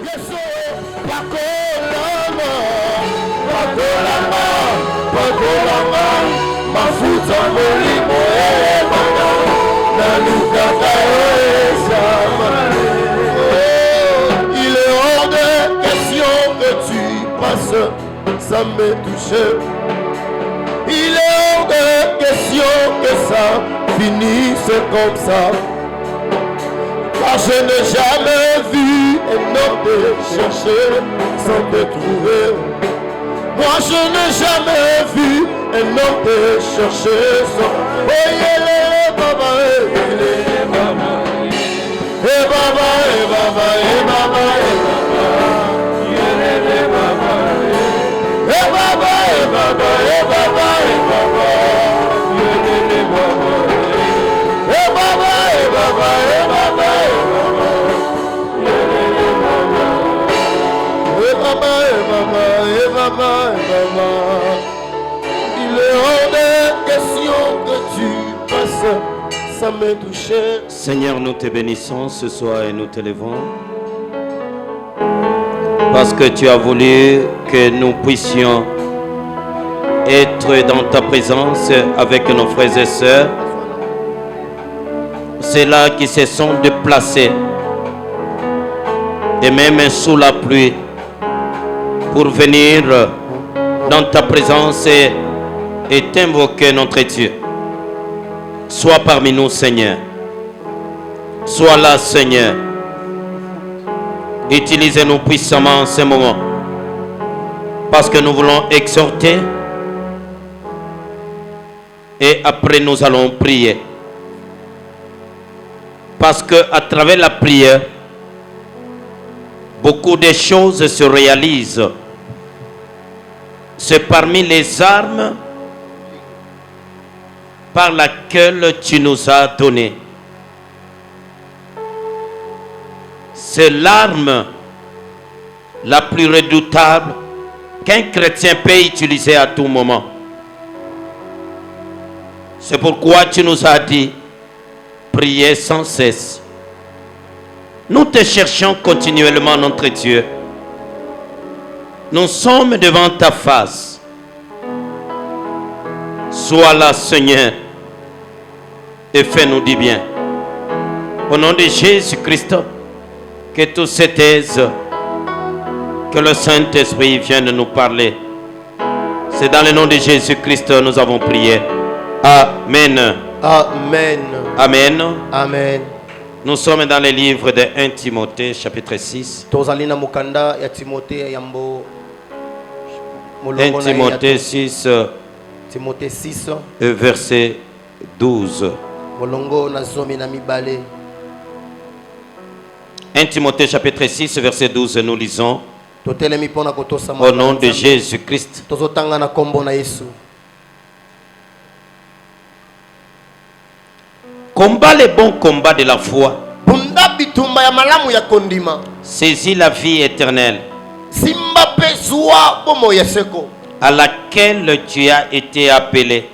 Yesu pakolama pakolama pakolama mafuta molimo ebana nalukaka esama. Il est hors de question que tu passes sans me toucher. Il est hors de question que ça finisse comme ça. Car je n'ai jamais vu un homme te chercher sans te trouver. Moi je n'ai jamais vu un homme te chercher sans. Oh yélé baba yélé baba. Eh baba eh baba eh baba eh baba. Yélé baba. Eh baba eh baba eh baba eh baba. Yélé baba. Eh baba eh baba eh baba. Il est hors de question que tu passes sans me toucher. Seigneur, nous te bénissons ce soir et nous te levons parce que tu as voulu que nous puissions être dans ta présence avec nos frères et sœurs. Ceux-là qui se sont déplacés et même sous la pluie pour venir dans ta présence et t'invoquer notre Dieu. Sois parmi nous, Seigneur. Sois là, Seigneur. Utilisez-nous puissamment en ce moment. Parce que nous voulons exhorter. Et après, nous allons prier. Parce que à travers la prière, beaucoup de choses se réalisent. C'est parmi les armes par laquelle tu nous as donné. C'est l'arme la plus redoutable qu'un chrétien peut utiliser à tout moment. C'est pourquoi tu nous as dit, priez sans cesse. Nous te cherchons continuellement, notre Dieu. Nous sommes devant ta face. Sois là, Seigneur, et fais-nous du bien. Au nom de Jésus-Christ, que tout se taise, que le Saint-Esprit vienne nous parler. C'est dans le nom de Jésus-Christ que nous avons prié. Amen. Amen. Amen. Amen. Nous sommes dans le livre de 1 Timothée, chapitre 6. 1 Timothée 6, verset 12. 1 Timothée chapitre 6, verset 12, nous lisons au nom de Jésus-Christ. Combat le bon combat de la foi. Saisis la vie éternelle à laquelle tu as été appelé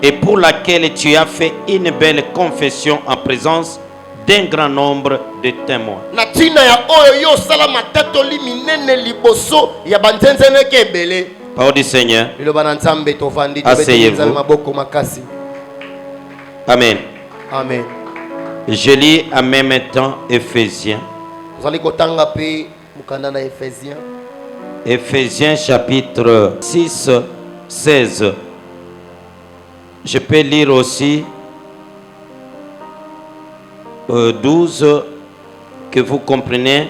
et pour laquelle tu as fait une belle confession en présence d'un grand nombre de témoins. Parole du Seigneur. Asseyez-vous. Amen. Amen. Je lis en même temps Éphésiens. Éphésiens chapitre 6, 16. Je peux lire aussi 12, que vous comprenez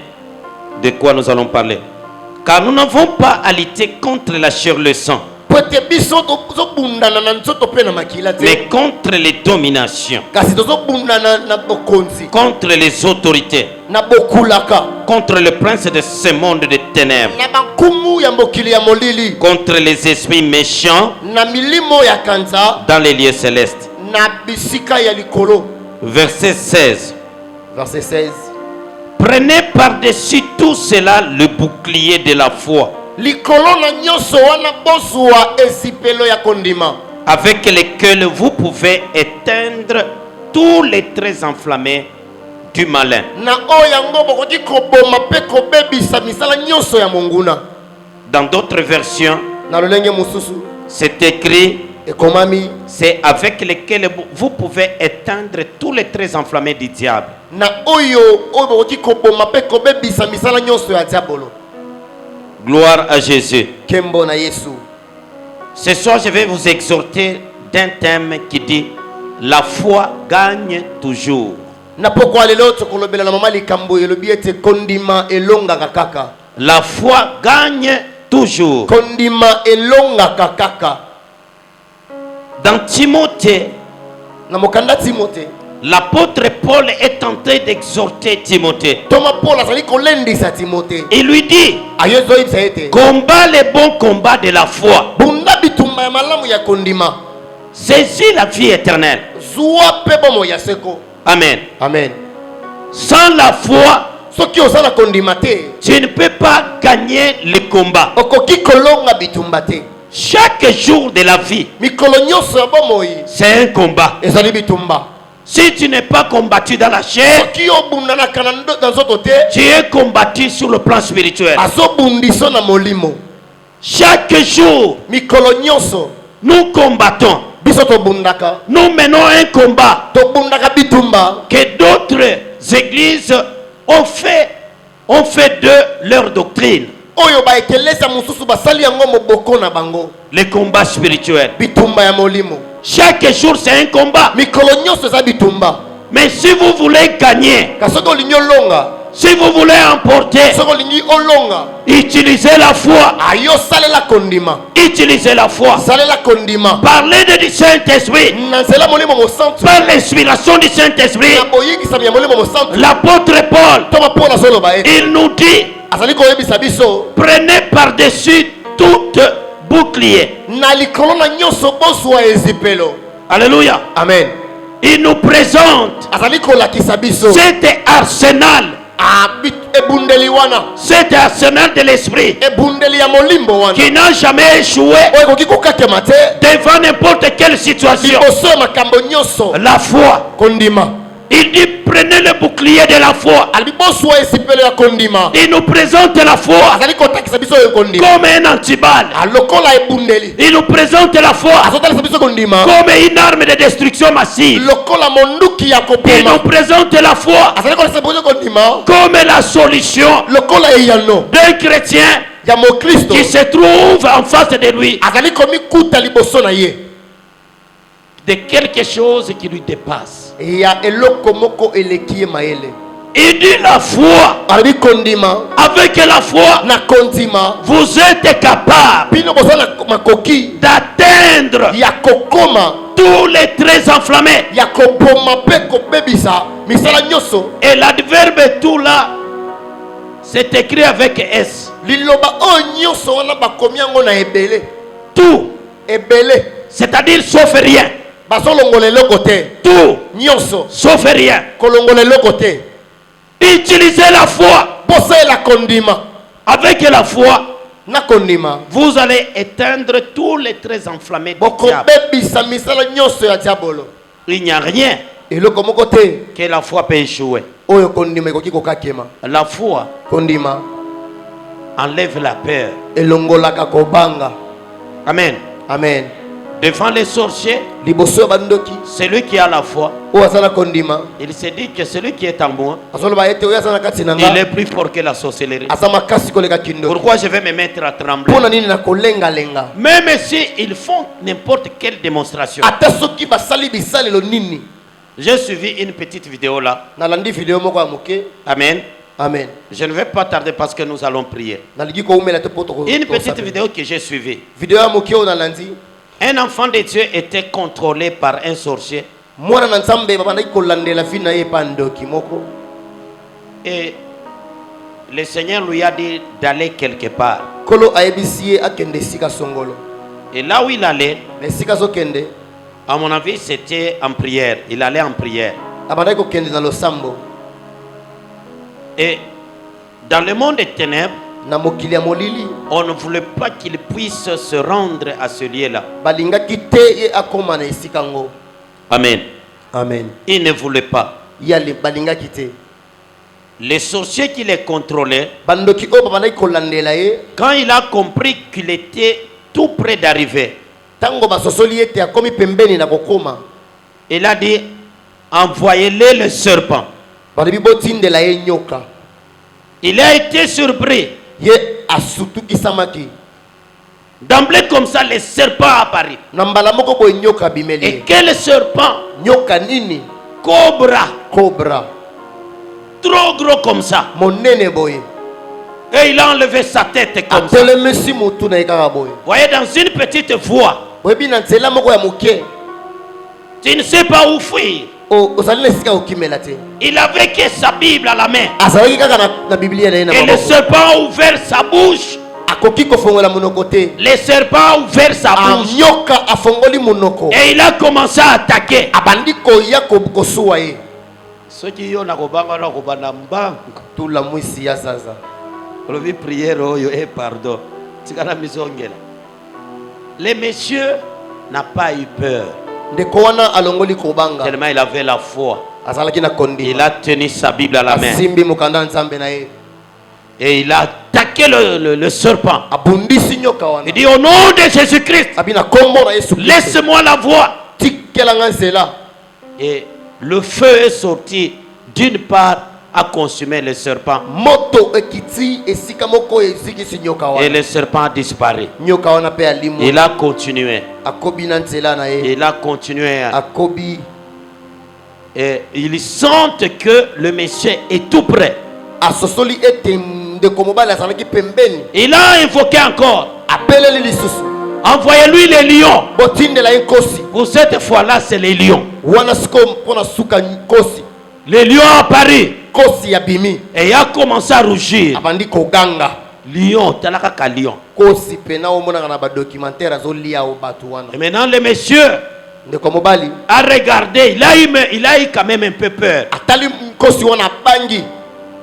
de quoi nous allons parler. Car nous n'avons pas à lutter contre la chair et le sang, mais contre les dominations, contre les autorités, contre le prince de ce monde de ténèbres, contre les esprits méchants dans les lieux célestes. Verset 16. Verset 16. Prenez par-dessus tout cela le bouclier de la foi, avec lequel vous pouvez éteindre tous les traits enflammés du malin. Na oyango bokoki koboma pe kobebisa misala nyonso ya monguna. Dans d'autres versions, Na lolenge mususu c'est écrit, ekomami c'est avec lesquels vous pouvez éteindre tous les traits enflammés du diable. na oyo bokoki koboma pe kobebisa misala nyonso ya diabolo. Gloire à Jésus. Kembo na Yesu. Ce soir, je vais vous exhorter d'un thème qui dit la foi gagne toujours. Na pokwa lelo tokolobela na mama likambo elobi ete kondima elongaka kaka. La foi gagne toujours. Kondima elongaka kaka. Dans Timothée, Na mokanda Timothée, l'apôtre Paul est en train d'exhorter Timothée. Thomas Paul azali kolendisa Timothée. Il lui dit, Ayezo ibisa ete combat les bons combats de la foi. bunda bitumba ya malamu ya kondima. Saisis la vie éternelle. Zuwa pe bomo ya seko. Amen. Amen. Sans la foi, Soki osala kondima te, tu ne peux pas gagner le combat. okoki kolonga bitumba te. Chaque jour de la vie, Mikolo nyonso ya bomoi c'est un combat. ezali bitumba. Si tu n'es pas combattu dans la chair, Soki obundanaka na nzoto te, tu es combattu sur le plan spirituel. azobundiso na molimo. Chaque jour, Mikolo nyonso nous combattons. biso tobundaka. Nous menons un combat Tobundaka bitumba. que d'autres églises ont fait de leur doctrine. Oyo ba ekelesa mususu basali yango moboko na bango. Le combat spirituel. Bitumba ya molimo. Chaque jour, c'est un combat. Mikolo nyonso eza bitumba. Mais si vous voulez gagner, Kasoko olingi olonga, si vous voulez emporter, soko olingi olonga, utilisez la foi. ayo salela kondima. Utilisez la foi. Salela kondima. Parlez du Saint-Esprit. Na nzela molimo mosantu. Par l'inspiration du Saint-Esprit, Na boyikisami ya molimo mosantu. l'apôtre Paul, Thomas Paul azoloba ete il nous dit, azali koyebisa biso prenez par-dessus tout bouclier. na likolo na nyonso bozwa ezipelo. Alléluia. Amen. Il nous présente Azali kolakisa biso cet arsenal, ebundeli wana, cet arsenal de l'esprit ebundeli ya molimbo wana qui n'a jamais échoué oyo ekoki kokakema te devant n'importe quelle situation. liboso ya makambo nyonso. La foi. Kondima Il dit, prenez le bouclier de la foi. ali bozwa ezipelo ya kondima. Il nous présente la foi Azali kotakisa biso oyo kondima comme un antiballe. alokola ebundeli. Il nous présente la foi Azotalisa biso kondima comme une arme de destruction massive. lokola monduki ya Il nous kopema. présente la foi Azali kolakisa biso kondima comme la solution lokola eyano d'un chrétien ya mokristo qui se trouve en face de lui azali komikuta liboso na ye de quelque chose qui lui dépasse. ya eloko moko eleki ye mayele. Il dit la foi. Alobi kondima Avec la foi, na kondima vous êtes capable bino boza na makoki d'atteindre ya kokoma tous les traits enflammés. ya koboma pe kobebisa misala nyonso. Et l'adverbe tout là, c'est écrit avec S. Liloba oyo nyonso wana bakomi yango na ebele. Tout. Ebele C'est-à-dire sauf rien. bazolongola eloko te. Tout. Nyonso Sauf rien. kolongola eloko te. Utilisez la foi. Bosaela kondima Avec la foi, na kondima vous allez éteindre tous les traits enflammés du diable. bokobebisa misala nyonso ya diabolo. Il n'y a rien Eloko moko te que la foi peut échouer. oyo kondima ekoki kokakema. La foi Kondima enlève la peur. elongolaka kobanga. Amen. Amen. Devant les sorciers, Liboso ya bandoki celui qui a la foi, oyo aza na kondima il se dit que celui qui est en moi, azoloba ete oyo aza na kati na il nga est plus fort que la sorcellerie. aza makasi koleka kindoki. Pourquoi je vais me mettre à trembler? Mpona nini na kolengalenga Même si ils font n'importe quelle démonstration. ata soki basali bisalelo nini. J'ai suivi une petite vidéo là. Nalandi video moko ya moke. Amen. Amen. Je ne vais pas tarder parce que nous allons prier. Nalingi koumela te po toko. Une petite vidéo que j'ai suivie. Video ya moke oyo nalandi. Un enfant de Dieu était contrôlé par un sorcier. Mwana na nzambe babandaki kolandela fi na ye pa ndoki moko. Et le Seigneur lui a dit d'aller quelque part. Kolo ayebisi ye akende esika songolo. Et là où il allait, Na esika azokende à mon avis, c'était en prière. Il allait en prière. abandaki kokende na losambo. Et dans le monde des ténèbres, Na mokili ya molili on ne voulait pas qu'il puisse se rendre à ce lieu-là. balingaki te ye akoma na esika ngo. Amen. Amen. Il ne voulait pas. Yali balingaki te. Les sorciers qui les contrôlaient, bandoki oyo babandaki kolandela ye quand il a compris qu'il était tout près d'arriver, ntango basosoli ete akomi pembeni na kokoma il a dit, envoyez-les le serpent. balobi botindela ye nyoka. Il a été surpris. Ye asutukisamaki D'emblée comme ça, le serpent apparut. na mbala moko boye nyoka abimeli Et ye. quel serpent? Nyoka nini? Cobra. Cobra Trop gros comme ça. monene boye Et il a enlevé sa tête comme ça. atelemisi mutu na ye kaka boye. Vous voyez, dans une petite voie, Boyebi na nzela moko ya moke tu ne sais pas où fuir. ozali na esika okimela te. Il avait que sa Bible à la main. azalaki kaka na biblia na ye na Et le maboko. serpent a ouvert sa bouche. akoki kofongola monoko te. Le serpent a ouvert sa bouche. nyoka afongoli monoko Et il a commencé à attaquer. abandi koya kosuwa ye. Soki yo na kobanga na kobanda mbanga. tula mwisi ya zaza Olobi prière oyo et pardon. Tikana misongela. Le monsieur n'a pas eu peur. ndeko wana alongoli kobanga Tellement il avait la foi. azalaki na Il kondima a tenu sa Bible à la main. asimbi mokanda nzambe na ye Et il a attaqué le serpent. abundisi nyoka Il wana dit au nom de Jésus-Christ, abi na kombo na Yesu Kristo, laisse-moi la voix. tikelanga nzela. Et le feu est sorti d'une part à consumer le serpent. moto ekiti esika moko ezikisi nyoka Et wana le serpent a disparu. nyoka wana pe alimwa Il a continué. akobi na nzela na ye Il a continué. akobi. Et ils sentent que le monsieur est tout près. asosoli ete ndeko mobali azalaki pembeni Il a invoqué encore. apeleli lisusu Envoyez-lui les lions. botindela ye nkosi Pour cette fois-là, c'est les lions. wana sikoyo mpona suka nkosi. Les lions apparus. Kosi abimi Et il a commencé à rougir. abandi koganga. Lion, talaka ka lion. Kosi pena omonaka na badocumentaire azolia o bato wana. Et maintenant, le monsieur ndeko mobali a regardé. Il a eu quand même un peu peur. atali nkosi wana bangi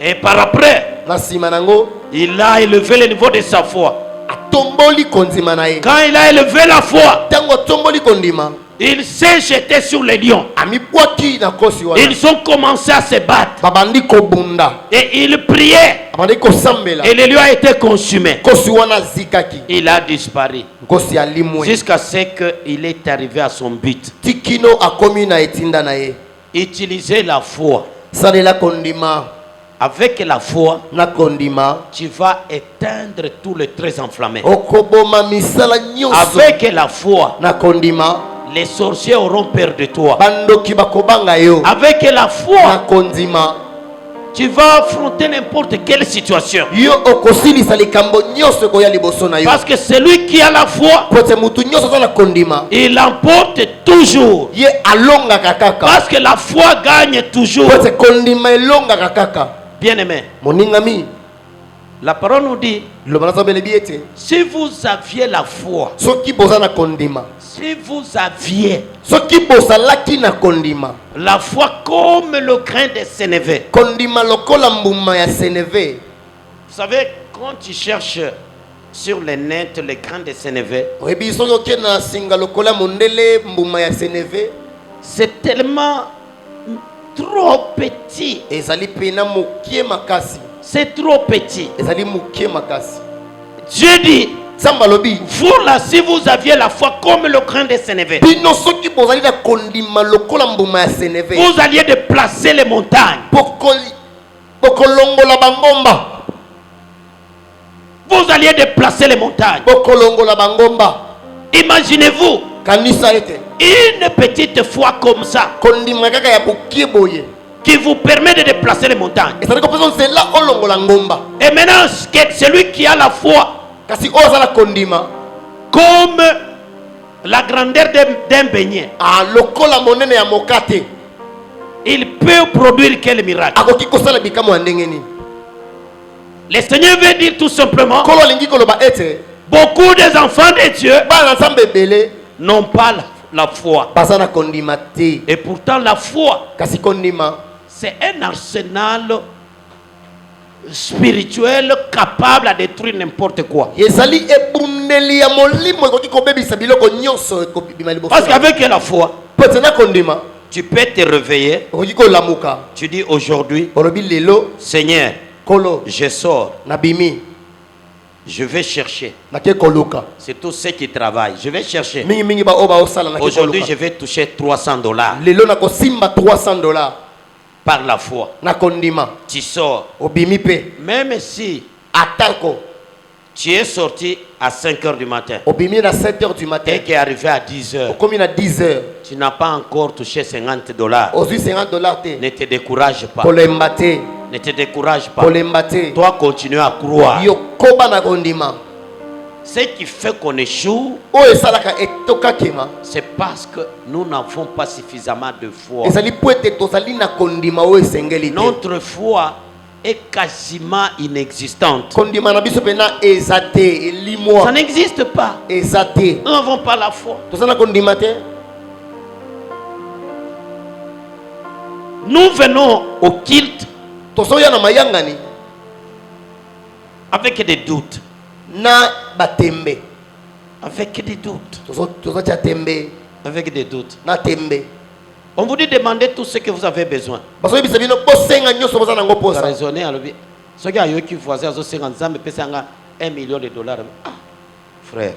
Et par après, na nsima nango il a élevé le niveau de sa foi. atomboli kondima na ye. Quand il a élevé la foi, ntango atomboli kondima il s'est jeté sur les lions. amibwaki na kosi wana Ils ont commencé à se battre. babandi kobunda Et il priait. abandi kosambela Et le lion a été consumé. kosi wana zikaki Il a disparu. nkosi alimwe Jusqu'à ce qu'il est arrivé à son but. tikino akomi na etinda na ye. Utilisez la foi. salela kondima Avec la foi, na kondima tu vas éteindre tous les traits enflammés. okoboma misala nyonso. Avec la foi, na kondima les sorciers auront peur de toi. bandoki bakobanga yo. Avec la na foi, kondima tu vas affronter n'importe quelle situation. yo okosilisa likambo nyonso ekoya liboso na yo. Parce que celui qui a la foi, po ete mutu nyonso aza na kondima il emporte toujours. ye alongaka kaka. Parce que la foi gagne toujours. po ete kondima elongaka kaka. Bien-aimé, moningami la parole nous dit, liloba na nzambe elobi ete si vous aviez la foi, soki boza na kondima si vous aviez soki bozalaki na kondima la foi comme le grain de sénévé. kondima lokola mbuma ya seneve. Vous savez, quand tu cherches sur les net les grains de sénévé, oyebi soki oke na singa lokola mondele mbuma ya seneve c'est tellement trop petit. ezali pena mokie makasi. C'est trop petit. ezali mokie makasi. Dieu dit, nzambe alobi vous là, si vous aviez la foi comme le grain de sénévé, bino soki bozali na kondima lokola mbuma ya seneve vous alliez déplacer les montagnes. bokolongola bangomba. Vous alliez déplacer les montagnes. bokolongola bangomba. Imaginez-vous kanisa ete une petite foi comme ça kondima kaka ya bokie boye qui vous permet de déplacer les montagnes. ezali kopesa nzela olongola ngomba. Et maintenant, celui qui a la foi kasi oyo aza na kondima comme la grandeur d'un beignet, lokola monene ya mokate il peut produire quel miracle? akoki kosala bikamo ya ndenge nini. Le Seigneur veut dire tout simplement, kolo alingi koloba ete beaucoup des enfants de Dieu bana nzambe ebele n'ont pas la foi. baza na kondima te. Et pourtant, la foi, kasi kondima c'est un arsenal spirituel capable de détruire n'importe quoi. ezali ebundeli ya molimo ekoki kobebisa biloko nyonso ekobima liboso. Parce qu'avec la foi, po ete na kondima Tu peux te réveiller. okoki kolamuka Tu dis aujourd'hui, olobi lelo Seigneur, kolo je sors. nabimi Je vais chercher. nake koluka C'est tous ceux qui travaillent. Je vais chercher. mingi mingi ba oba osala nake Aujourd'hui, koluka je vais toucher $300 lelo nakosimba $300 par la foi. nakondima Tu sors. obimi pe Même si atako tu es sorti à 5 heures du matin obimi na 7h du matin et qui est arrivé à 10 heures, okomi na 10h tu n'as pas encore touché $50. ozwi $50 te Ne te décourage pas. kolemba te Ne te décourage pas. kolemba te Toi, continue à croire. yo koba na kondima Ce qui fait qu'on échoue, oyo esalaka etokakema c'est parce que nous n'avons pas suffisamment de foi. ezali po ete tozali na kondima oyo esengeli te Notre foi est quasiment inexistante. kondima na biso mpena eza te Ça elimwa n'existe pas. eza te Nous n'avons pas la foi. toza na kondima te Nous venons au culte tozoya na mayangani avec des doutes. na batembe Avec des doutes. tozotia tembe Avec des doutes. na tembe On vous dit demandez tout ce que vous avez besoin. bazoyebisa bino bosenga nyonso boza nango Vous posa raisonnez à l'objet. Ce qui a eu qui voisin, $50 $1 million. Ah, frère.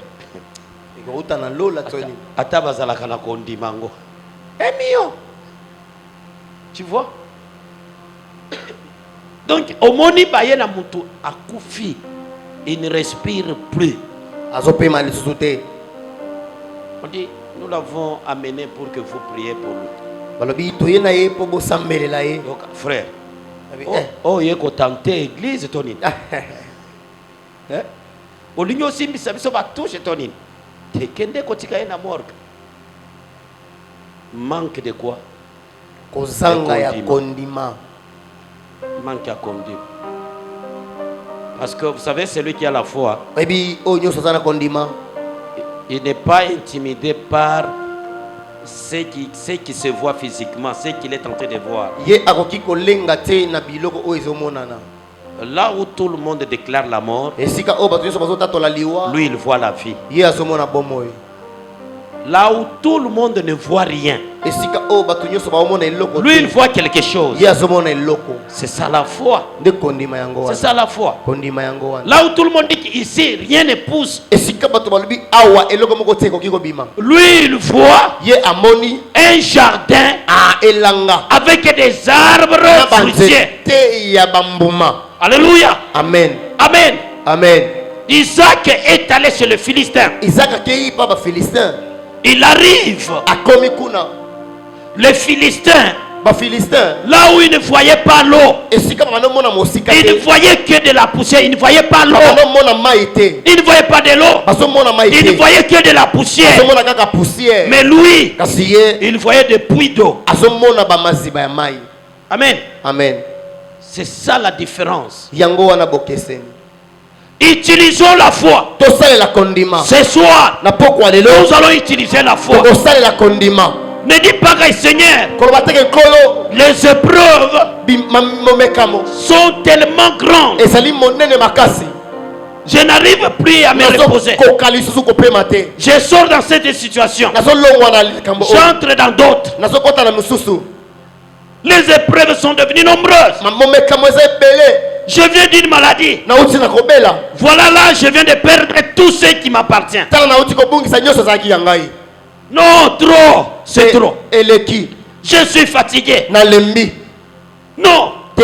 ekouta na lola toni Ata bazalaka na kondimango. 1 million. Tu vois? Donc, au moni baye na mutu akufi, il ne respire plus. azopema lisusu te On dit, nous l'avons amené pour que vous priez pour lui. balobi toye na ye mpo bosambelela ye Donc, frère, Abi, oh, il est tenté église, Tony. Au ligne aussi, ça va toucher, Tony. Tu es kotika na morgue. Manque de quoi? kozanga ya kondima Manque à conduire. Parce que vous savez, celui qui a la foi, oyebi oyo nyonso aza na kondima il n'est pas intimidé par ce qui se voit physiquement, ce qu'il est en train de voir. ye akoki kolenga te na biloko oyo ezomonana Là où tout le monde déclare la mort, esika oyo bato nyonso bazotatola liwa lui il voit la vie. ye azomona bomoi Là où tout le monde ne voit rien, esika oyo bato nyonso baomona eloko lui il voit quelque chose. ye azomona eloko C'est ça la foi. nde kondima yango C'est wana ça la foi. kondima yango wana Là où tout le monde dit qu'ici rien ne pousse, esika bato balobi awa eloko moko te ekoki kobima lui il voit ye amoni un jardin elanga avec des na arbres fruitiers. banzete ya bambuma Alléluia. amen Amen. amen Isaac est allé chez le Philistin. isaka akei pa bafilistin Il arrive. akomi kuna Les Philistins, bafilistin là où ils ne voyaient pas l'eau, esika banomona mosika ils ne te voyaient que de la poussière. Ils ne voyaient pas l'eau. banomona mai te Ils ne voyaient pas de l'eau. bazomona mai Ils ne te voyaient que de la poussière. azomona kaka poussière Mais lui, kasi ye il voyait des puits d'eau. azomona bamaziba ya mai Amen. amen C'est ça la différence. yango wana bokeseni Utilisons la foi. tosalela kondima Ce soir, na pokwa lelo nous allons utiliser la foi. tokosalela kondima Ne dis pas que Seigneur, koloba teke nkolo les épreuves momekamo sont tellement grandes. ezali monene makasi Je n'arrive plus à me reposer. nazokoka lisusu kopema te Je sors dans cette situation. nazolongwa na likambo oyo J'entre dans d'autres. nazokota na mosusu Les épreuves sont devenues nombreuses. momekamo eza ebele Je viens d'une maladie. nauti na kobela Voilà là, je viens de perdre tout ce qui m'appartient. tala nauti kobungisa nyonso ezalaki ya ngai Non, trop. C'est trop. eleki Je suis fatigué. nalembi Non, te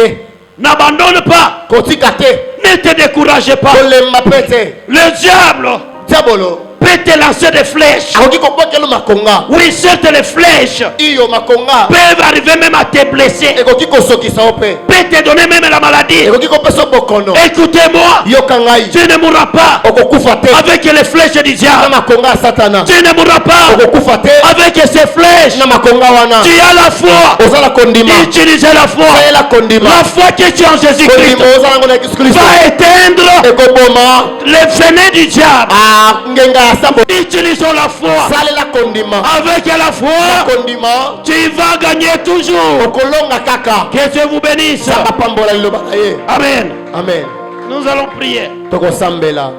n'abandonne pas. kotika te Ne te décourage pas. kolemba mpe te Le diable diabolo peut te lancer des flèches. akoki kobwakelo makonga Oui, certes, les flèches iyo makonga peuvent arriver même à te blesser. ekoki kosokisa yo mpe Peut te donner même la maladie. ekoki kopesa yo bokono Écoutez-moi. yoka ngai Tu ne mourras pas okokufa te avec les flèches du na diable. makonga ya satana Tu ne mourras pas okokufa te avec ces flèches. na makonga wana Tu as la foi. ozala kondima Utilisez la foi. sayela kondima La foi que tu as en Jésus-Christ kondima oza nango na yesu kristo va éteindre ekoboma les venin du diable. ngenga ya sambo Utilisons la foi. salela kondima Avec la foi, kondima tu vas gagner toujours. okolonga kaka Que Dieu vous bénisse. bapambola liloba na ye Amen. amen Nous allons prier. tokosambela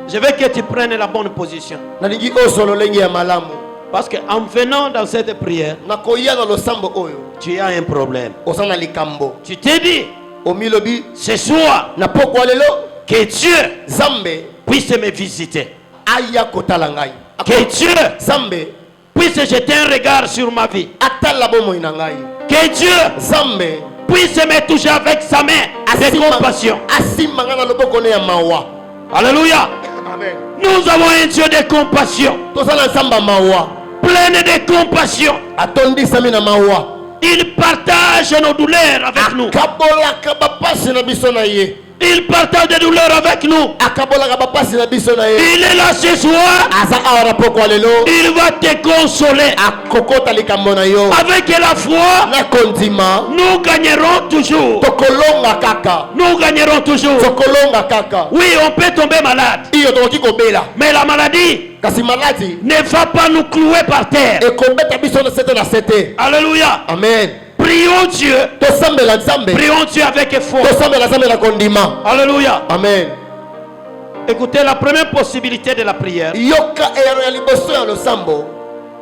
Je veux que tu prennes la bonne position. nalingi oyo lolenge ya malamu Parce qu'en venant dans cette prière, nakoya na losambo oyo tu as un problème. osana likambo Tu t'es dit, omilobi ce soir, na pokwa lelo que Dieu Zambe puisse me visiter. aya kotala ngai Que Dieu Zambe puisse jeter un regard sur ma vie. atala bomoi na ngai Que Dieu Zambe puisse me toucher avec sa main de compassion. asimba nga na loboko ne ya mawa. Alléluia. Amen. Nous avons un Dieu de compassion, Tozala nzamba mawa plein de compassion. atondisami na mawa Il partage nos douleurs avec nous. akabolaka bapasi na biso na ye Il partage des douleurs avec nous. akabolaka bapasi na biso na ye Il est là ce soir. aza awa na pokwa lelo Il va te consoler. akokota likambo na yo Avec la foi, na kondima nous gagnerons toujours. tokolonga kaka Nous gagnerons toujours. tokolonga kaka Oui, on peut tomber malade. iyo tokoki kobela Mais la maladie kasi maladi ne va pas nous clouer par terre. ekobeta biso na sete na sete. Alléluia. Amen. Prions Dieu. tosambela nzambe Prions Dieu avec foi. tosambela nzambe na kondima. Alléluia. Amen. Écoutez, la première possibilité de la prière, yoka eyano ya liboso ya losambo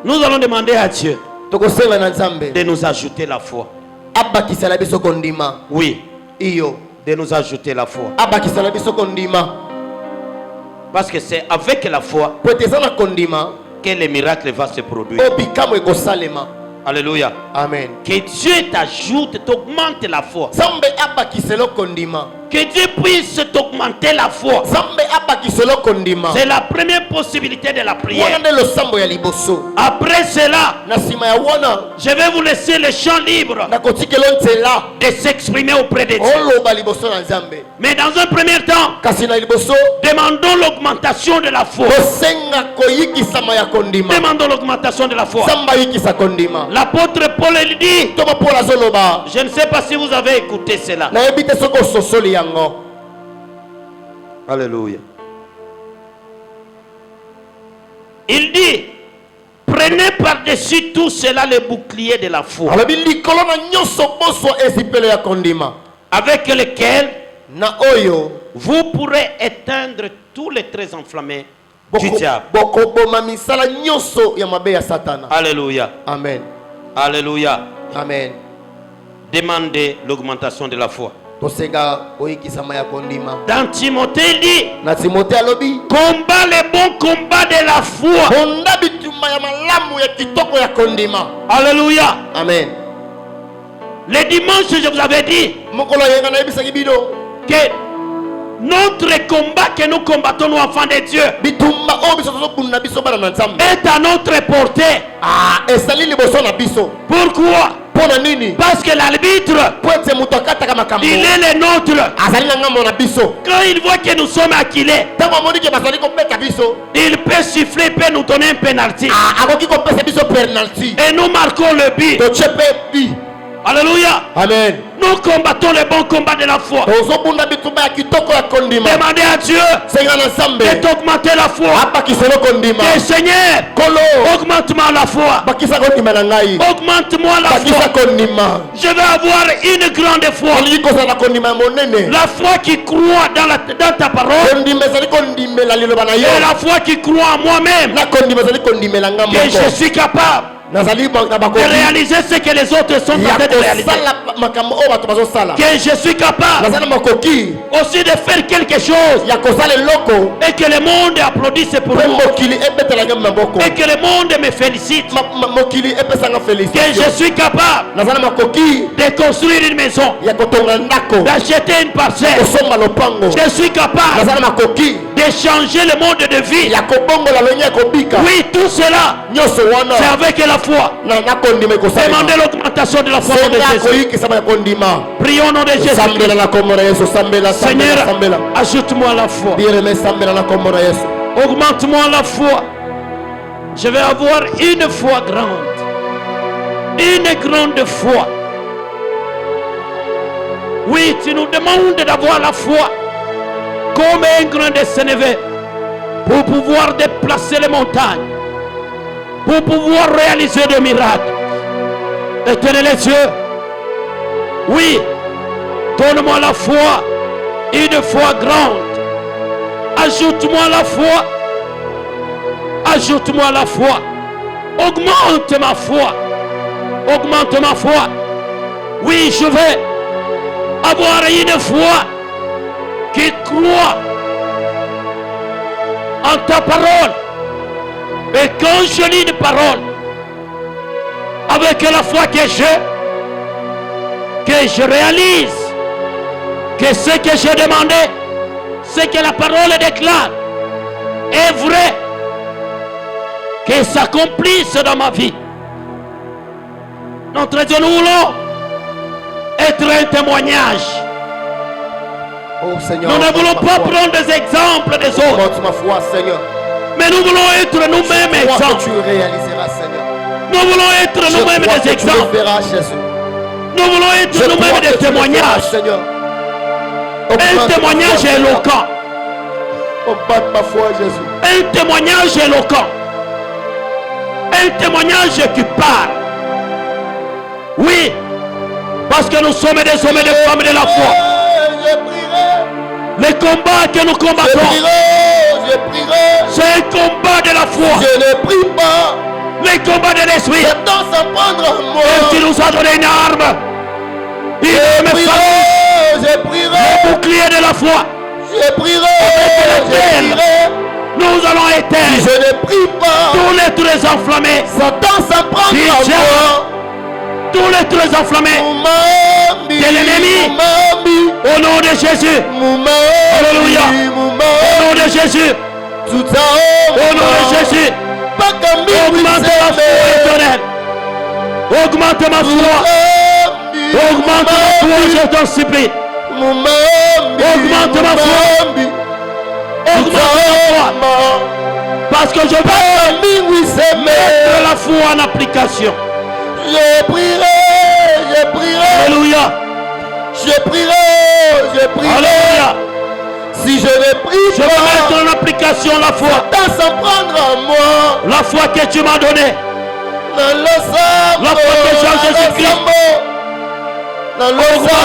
nous allons demander à Dieu tokosenga na nzambe de nous ajouter la foi. abakisela biso kondima. Oui, iyo de nous ajouter la foi. abakisela biso kondima Parce que c'est avec la foi po ete eza na kondima que le miracle va se produire. o bikambo ekosalema. Alléluia. Amen. Que Dieu t'ajoute, t'augmente la foi. nzambe abakisela kondima. Que Dieu puisse t'augmenter la foi. nzambe abakisela kondima. C'est la première possibilité de la wana prière. nde losambo ya liboso. Après cela, na nsima ya wana je vais vous laisser le champ libre nakotikela nzela de s'exprimer auprès de Dieu. oloba liboso na nzambe. Mais dans un premier temps, kasi na liboso demandons l'augmentation de la foi. kosenga koyikisama ya kondima. Demandons l'augmentation de la foi. nzambe ayikisa kondima. L'apôtre Paul il dit, toma mpola azoloba je ne sais pas si vous avez écouté cela. nayebi te soki ososoli yango. Alléluia. Il dit, prenez par-dessus tout cela le bouclier de la foi, alobi likolo na nyonso boswa ezipelo ya kondima avec lequel na oyo vous pourrez éteindre tous les traits enflammés du diable. bokoboma misala nyonso ya mabe ya satana. Alléluia. Amen. Alléluia. Amen. Demandez l'augmentation de la foi. tosenga oyikisama ya kondima. Dans Timothée, il dit, na timote alobi combat le bon combat de la foi. honda bitumba ya malamu ya kitoko ya kondima. Alléluia. Amen. Le dimanche, je vous avais dit mokolo yenga nayebisaki bino que notre combat que nous combattons, nous enfants de Dieu, bitumba oyo biso tozobunda biso bana na nzambe est à notre portée. esali liboso na biso. Pourquoi? mpo na nini? Parce que l'arbitre, po ete moto akataka makambo il est le nôtre. azali na ngambo na biso. Quand il voit que nous sommes acquilés, ntango amoni ke bazali kobeta biso il peut siffler, il peut nous donner un penalty. akoki kopesa biso penalty Et nous marquons le but. totie mpe bi. Alléluia. Amen. Nous combattons le bon combat de la foi. tozobunda bitumba ya kitoko ya kondima. Demandez à Dieu senga na nzambe de t'augmenter la foi. abakiselo kondima. Que Seigneur, kolo augmente-moi la foi. bakisa kondima na ngai. Augmente-moi la bakisa foi. kondima. Je vais avoir une grande foi. olingi kozala kondima ya monene. La foi qui croit dans ta parole. kondima ezali kondimela liloba na yo. Et la foi qui croit en moi-même. na kondima ezali kondimela nga Que je moko. suis capable nazali na de bakoki réaliser ce que les autres sont en ya train de réaliser. kosala makambo oyo bato bazosala. Que je suis capable nazali na makoki aussi de faire quelque chose ya kosala eloko et que le monde applaudisse pour mpe moi. mokili ebetela ngai maboko. Et que le monde me félicite. mokili epesanga Que je félicitation. suis capable nazali na makoki de construire une maison, ya kotonga ndako d'acheter une parcelle. kosomba lopango. Je suis capable nazali na makoki de changer le mode de vie. ya kobongola longi ya kobika. Oui, tout cela, nyonso wana c'est avec la foi. na kondima ekosalema. Demandez l'augmentation de la foi au nom de senga Jésus. koyikisama ya kondima. Prions au nom de Jésus. sambela na kombo na yesu. sambela Seigneur, sambela sambela. ajoute-moi la foi. bien-aimé sambela na kombo na yesu. Augmente-moi la foi. Je vais avoir une foi grande. Une grande foi. Oui, tu nous demandes d'avoir la foi comme un grain de sénévé pour pouvoir déplacer les montagnes, pour pouvoir réaliser des miracles. Éternel Dieu, oui, donne-moi la foi, une foi grande. Ajoute-moi la foi. Ajoute-moi la foi. Augmente ma foi. Augmente ma foi. Oui, je vais avoir une foi qui croit en ta parole. Et quand je lis une parole, avec la foi que je réalise que ce que j'ai demandé, ce que la parole déclare, est vrai, que s'accomplisse dans ma vie. Notre Dieu, nous voulons être un témoignage. Oh Seigneur, nous ne voulons pas prendre des exemples des autres. Augmente ma foi, Seigneur. Mais nous voulons être nous-mêmes exemples. Tu réaliseras, Seigneur. Nous voulons être nous-mêmes des exemples. Tu le feras, Jésus. Nous voulons être nous-mêmes des témoignages. Seigneur. Un témoignage éloquent. Augmente ma foi, Jésus. Un témoignage éloquent. Un témoignage qui parle. Oui, parce que nous sommes des hommes et des femmes de la foi. Les combats que nous combattons, c'est un combat de la foi. Je ne prie pas. Les combats de l'esprit. Et tu nous as donné une arme. Il me fallu le bouclier de la foi. Je prierai. Nous allons éteindre. Si je ne prie pas, tous les traits enflammés. Satan s'en prend à moi. Tous les traits enflammés de l'ennemi. Au nom de Jésus. Alléluia. Au nom de Jésus. Au nom de Jésus. Augmente ma foi éternelle. Augmente ma foi. Augmente ma foi, je t'en supplie. Augmente ma foi. Augmente ma foi. Parce que je veux mettre la foi en application. Je prierai. Alléluia. Je prierai. Alléluia. Si je ne prie je vais mettre en application la foi. Satan s'en prendre à moi. La foi que tu m'as donnée. Dans le sang. La foi que j'ai en Jésus-Christ. Dans le sang.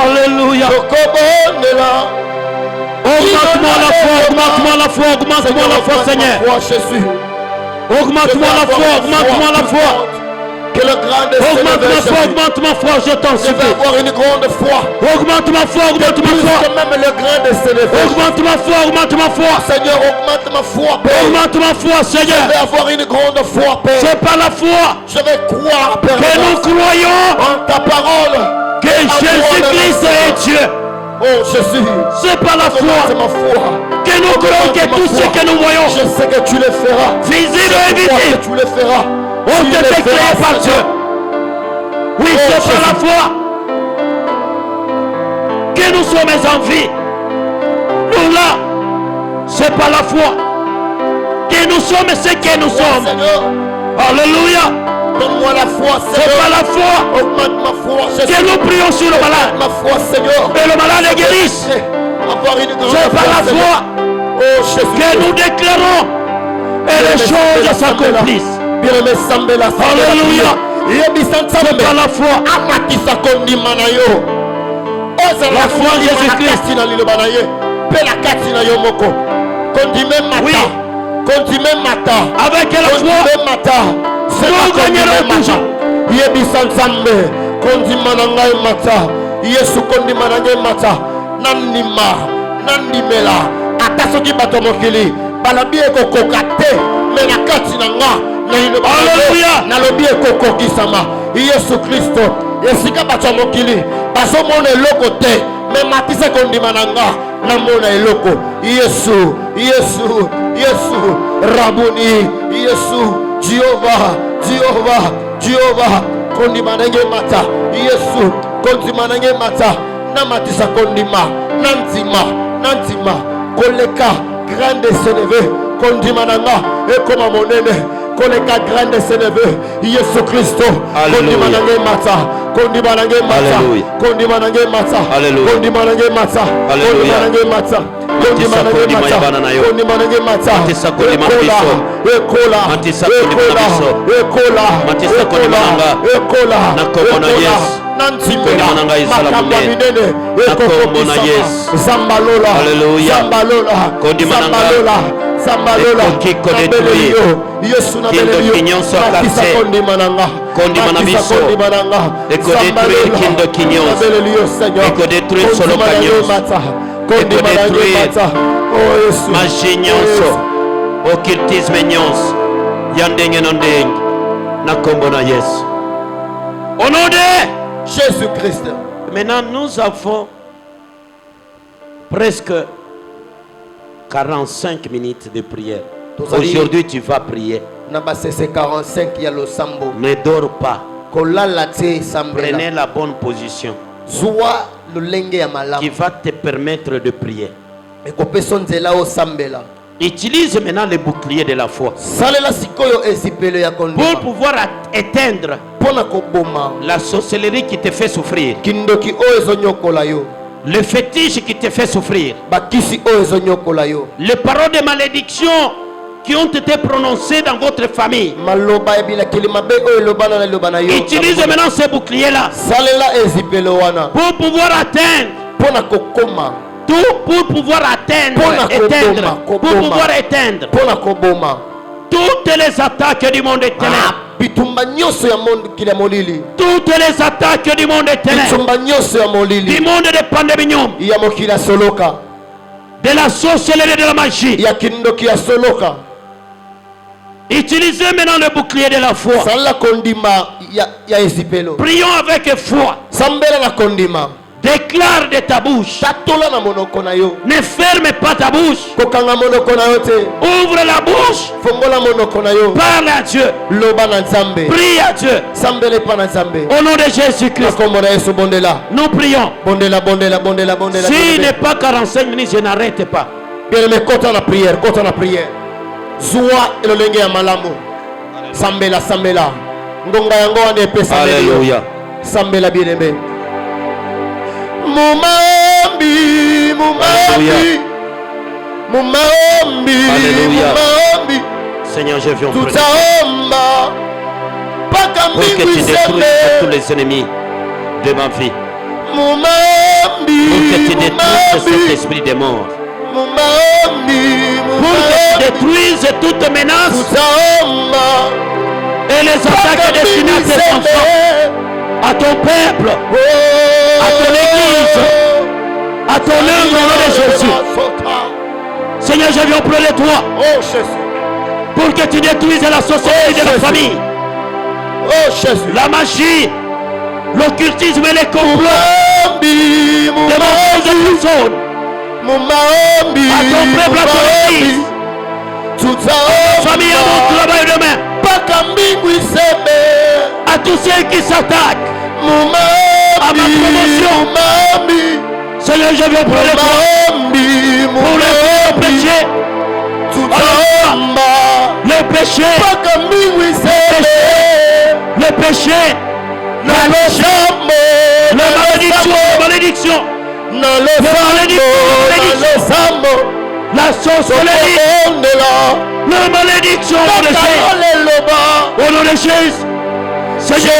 Alléluia. Augmente-moi la foi, augmente-moi la foi, augmente-moi la foi, Seigneur. Augmente-moi la foi, augmente-moi la foi. Que le grand augmente ma foi, je t'en supplie. Je vais avoir une grande foi. Augmente ma foi, augmente ma foi. Même le grand de s'élever. Augmente ma foi, augmente ma foi. Seigneur, augmente ma foi, Père. Augmente ma foi, Seigneur. Je vais avoir une grande foi, Père. C'est par la foi. Je vais croire, Père. Que nous croyons en ta parole. Que Jésus-Christ est Dieu. Oh Jésus. C'est par la foi. Ma foi. Que nous croyons que tout ce que nous voyons. Je sais que tu le feras. Visible et invisible. Tu le feras. On te déclare par Dieu. Oui, c'est par la foi que nous sommes en vie. Nous là, c'est par la foi que nous sommes ce que nous sommes. Alléluia. Donne-moi la foi, Seigneur. C'est par la foi. Augmente ma foi, Jésus. Que nous prions sur le malade. Ma foi, Seigneur. Et le malade est guéri. C'est par la foi que nous déclarons et les choses s'accomplissent. Alléluia. C'est par la foi. La foi en Jésus-Christ. Oui. Avec la foi, nous gagnerons toujours. Yesu kondima na ngai mata nandimela ata soki bato mokili balobi ekokoka te me na kati na nga nalobi ekokokisama Yesu Kristo esika bato mokili bazomona eloko te me matisa kondima na nga namona eloko Yesu Rabuni Yesu Jehova kondima na ngai mata Yesu kondima na ngai mata namatisa kondima nantima koleka grande s'élever kondima na nga ekoma monene koleka grande s'élever Yesu Kristo kondima na ngai mata kondima na ngai mata kondima na ngai mata kondima na ngai mata kondima na ngai mata kondima na ngai mata kondima na ngai mata matisa kondima biso ekola matisa kondima biso ekola matisa kondima nanga ekola nakomona Yesu nantimela makambo minene ekokokisa zambalola Alléluia. zambalola Kondima nanga. ekoki kodétruire kindo kinyonso quartier kondima na biso ekodétruire kindo kinyonso ekodétruire soloka nyonso ekodétruire magie nyonso occultisme nyonso ya ndenge na ndenge na kombo na Yesu au nom de Jésus-Christ. Maintenant nous avons presque 45 minutes de prière. Aujourd'hui, tu vas prier. Ne dors pas. Prenez la bonne position qui va te permettre de prier. Utilise maintenant le bouclier de la foi pour pouvoir éteindre la sorcellerie qui te fait souffrir, le fétiche qui te fait souffrir, les paroles de malédiction qui ont été prononcées dans votre famille. Utilise maintenant ce bouclier-là pour pouvoir atteindre tout, pour pouvoir éteindre toutes les attaques du monde éternel. Toutes les attaques du monde éternel, du monde de pandémie, de la sorcellerie, de la magie. Utilisez maintenant le bouclier de la foi. Prions avec foi. Déclare de ta bouche. Ne ferme pas ta bouche. Ouvre la bouche. Parle à Dieu. Prie à Dieu. Au nom de Jésus-Christ. Nous prions. S'il n'est pas 45 minutes, je n'arrête pas. Bien-aimé, compte la prière. Zoua elolenge ya malamu. Sambela. Ngonga yango ande pesa. Alléluia. Sambela bien-aimé. Mumambi. Seigneur, je viens pour que tu détruises tous les ennemis de ma vie. Pour que tu détruises cet esprit de mort. Pour que tu détruises toute menace et les attaques destinées à tes enfants, à ton peuple, à ton église, à ton œuvre au nom de Jésus. Seigneur, je viens auprès de toi pour que tu détruises la sorcellerie de la famille, la magie, l'occultisme et les complots de mauvaises personnes, à ton peuple, à ton église, à ta famille, à mon travail demain, à tous ceux qui s'attaquent à ma promotion. Seigneur, je viens pour le toi pour le péché, le péché, la malédiction, la sorcellerie, la malédiction, au nom de Jésus. Seigneur,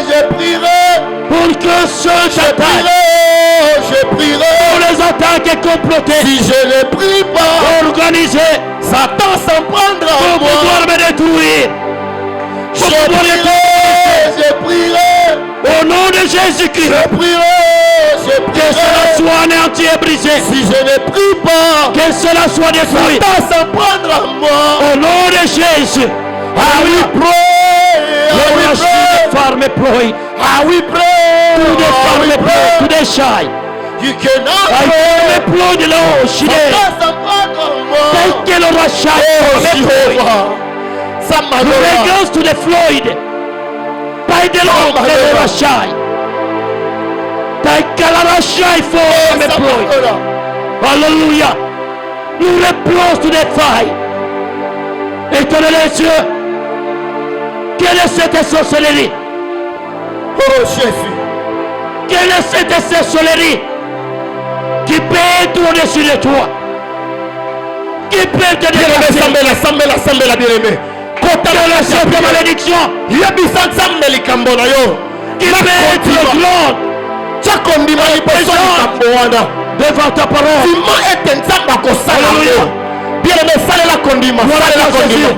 je prierai pour que ceux s'attaquent, pour les attaques complotées, si je ne prie pas, organisées, Satan s'en prendra pour pouvoir me détruire. Je prierai au nom de Jésus-Christ. Je prierai que cela soit anéanti et brisé. Si je ne prie pas, que cela soit détruit. Satan s'en prendra moi. Au nom de Jésus. I will pray. To the farm pray, to the shy. You cannot pray the Lord. She did. Thank you, Lord. Somebody goes to the Floyd. By the Lord, the shy. Thank you, Lord. Shy for me pray. Hallelujah. Nous replons to the fire. Éternel Dieu. Quelle est cette sorcellerie? Oh Jésus. Quelle est cette sorcellerie qui peut être au-dessus de toi? Qui peut te déplacer? Sambela bien-aimé. Quelle est cette malédiction? Qui peut être glande devant ta parole? Alléluia. Bien-aimé, salela condiment. Salela condiment.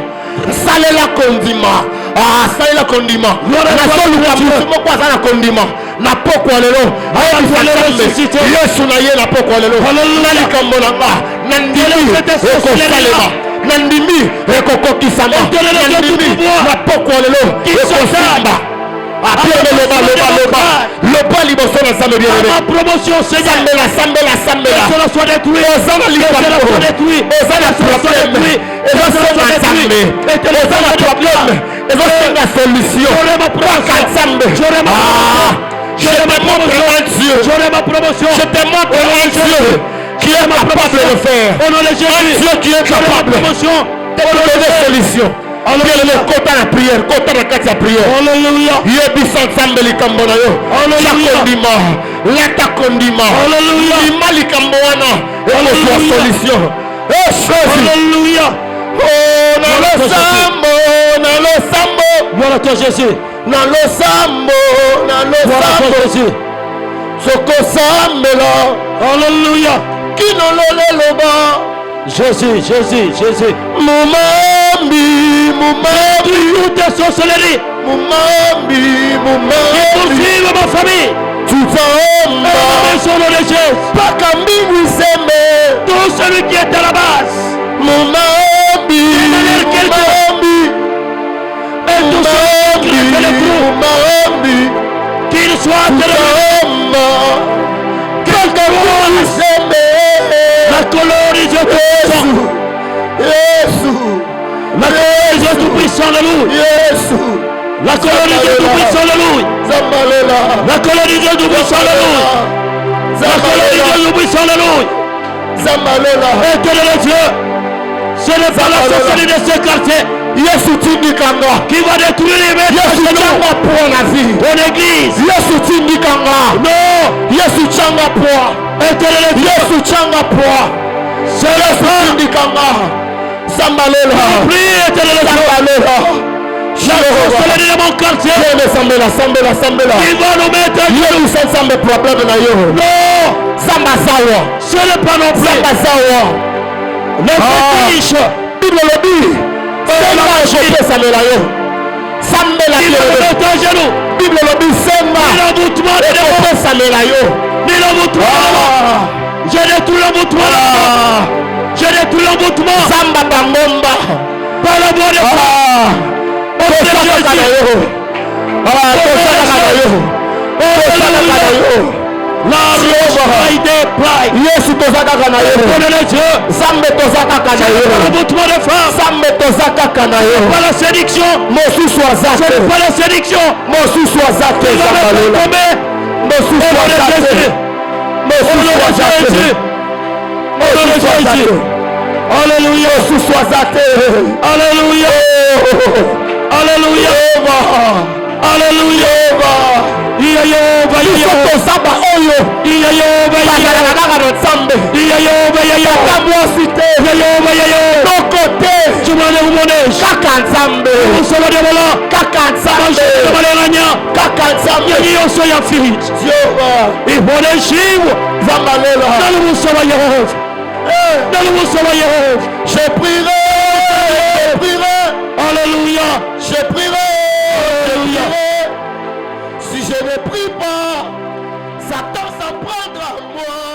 Salela condiment. Ah, salela condiment. Nasoluka mutu moko aza na condiment. Na poko lelo. Yesu na ye na poko lelo. Na likambo na nga. Na ndimi ekosalema. Na ndimi ekokokisama. Na ndimi na poko lelo ekosamba. Appelez le bas. Le bas liboso na Nzambe bien-aimé. Ma promotion, Seigneur. Sambela. Que cela soit détruit. Ozana likambo. Ozana problème. Ezosenga Nzambe. Ozana problème. Ezosenga solution. Paka Nzambe. Je te montre un Dieu. J'aurai ma promotion. Je te montre un Dieu qui est capable de le faire. Au nom de Jésus. Un Dieu qui est capable de donner des solutions. Alléluia. Kota na prière, kota na kati ya prière. Alléluia. Yebisa Nzambe likambo na yo. Alléluia. Leta kondima. Alléluia. Lima likambo wana. Ekozwa solution. Alléluia. Oh, na losambo. Gloire à toi Jésus. Na losambo. Gloire à toi Jésus. Sokosambela. Alléluia. Kinolole loba. Jésus. Mumambi. Toute sorcellerie. Mumambi. Poursuivre ma famille. Tutamba. Au nom de Jésus. Pakambi Wiseme. Tout celui qui est à la base. Mumambi. Et tout celui qui fait le trou. Qu'il soit terminé. La colonisation La colonisation tout puissant, alléluia. La colonisation tout puissant, alléluia. La colonisation tout puissant, alléluia. La colonisation tout puissant, alléluia. Éternel Dieu, ce n'est pas la sorcellerie de ce quartier Yesu tindikanga qui va détruire les maîtres Yesu de changa po na vie ton église. Yesu tindikanga Non. Yesu changa po Éternel Dieu, Yesu changa po c'est le Yesu sang. tindikanga Sambalela Prie, éternel Dieu. Sambalela La sorcellerie de mon quartier Sambela qui va nous mettre à genoux. Yesu sensambe problème na yo Non. Samba sawa Ce n'est pas non plus Samba sawa les fétiches Bible lobi Samba ekopesamela yo Sambela qui va nous mettre à genoux. Bible lobi Samba Ni l'emboutement de démons, ekopesamela yo ni l'emboutement de démons. J'ai détruit l'emboutement. J'ai détruit l'emboutement Samba bangomba par la voix de tosaka na yo tosaka na yo tosaka na yo la rose des plaques. Yesu tozaka na yo Éternel Dieu, Zambe tozaka na yo l'emboutement des femmes, Zambe tozaka na yo pas la séduction, mosusu ce azate n'est pas la séduction. mosusu azate Il va me faire Zambalela tomber mosusu au nom de azate Jésus. Au nom mosusu de azate Jésus. Au nom de Jésus. Alléluia. mosusu azate Alléluia. Alléluia. Alléluia. Iya Yehova, iya biso Yehova. tozaba oyo Iya Yehova, iya bazalaka Yehova. kaka na Nzambe Iya Yehova, iya Yehova. kaka mwasi te Iya Yehova, iya Yehova. toko te Tumane umonesha. kaka Nzambe Usaba de bola. kaka Nzambe Mashaka balenganya. kaka Nzambe Yeye yose yafirije. Jehova Iboneshiwe. Zambalela Nalumusaba Yehova. Nalumusaba Yehova. je prierai Alléluia. je prierai si je ne prie pas Satan s'en prendra à moi